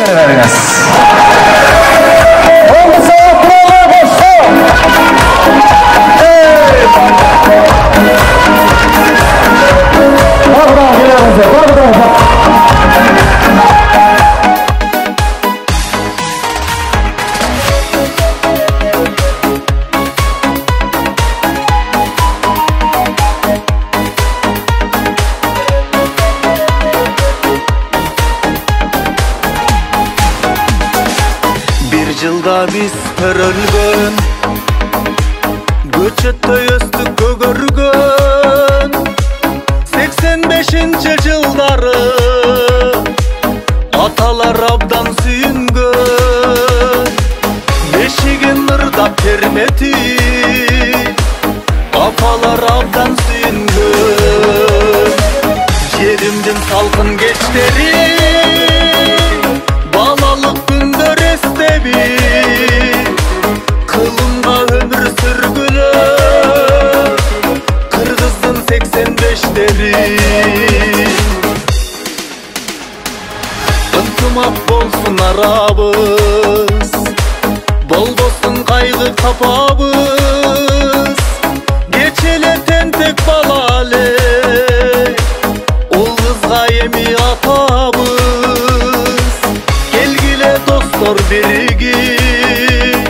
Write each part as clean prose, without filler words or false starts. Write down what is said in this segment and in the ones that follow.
beri veriniz. Жылда биз төрөлгөн көчөттөй өстүк көгөргөн 85-жылдары аталар абдан сүйүнгөн бешигин ырдап терметип апалар абдан сүйүнгөн жеримдин салкын кечтери балалык күндөр эстеби кылымга өмүр сүргүлө кыргыздын 85-тери ынтымак болсун арабыз болбосун кайгы капабыз кечеле тентек бала эле уул кызга эми атабыз келгиле достор биригип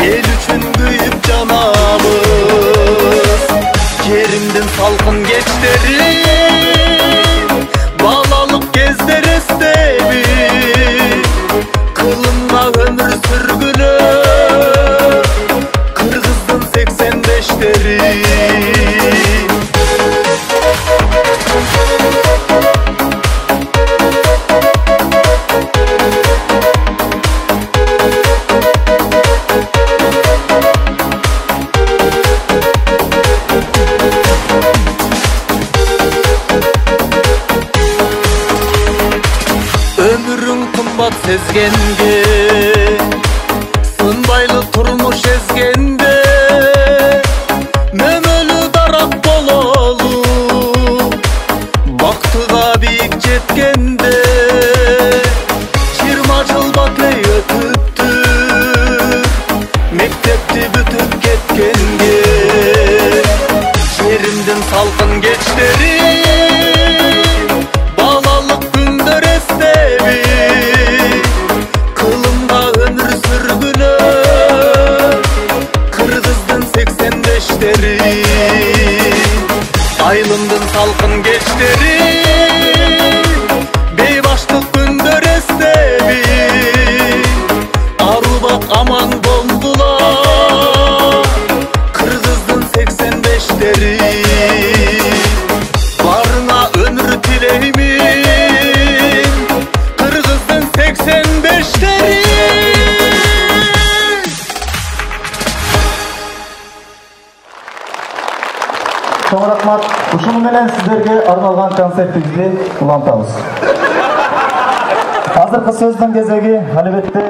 эл үчүн күйүп жанабыз жеримдин салкын кечтери балалык кездер эстеби кылымга өмүр сүргүлө кыргыздын 85-тери өмүрүң кымбат сезгенге сынбайлы турмуш эзгенде мөмөлүү дарак бололу бактыга бийик жеткенде 20 жыл батый өтүптүр мектепти бүтүп кеткенге жеримдин салкын кечтери балалык күндөр эстеби кылымга өмүр сүргүлө кыргыздын 85-тери айылымдын салкын кечтери бейбаштык күндөр эстеби арубак аман болдулар кыргыздын 85-тери барыңа өмүр тилеймин кыргыздын 85-тери. Чоң рахмат. Ушуну менен сиздерге арналган концертибизди улантабыз. Азыркы сөздүн кезеги албетте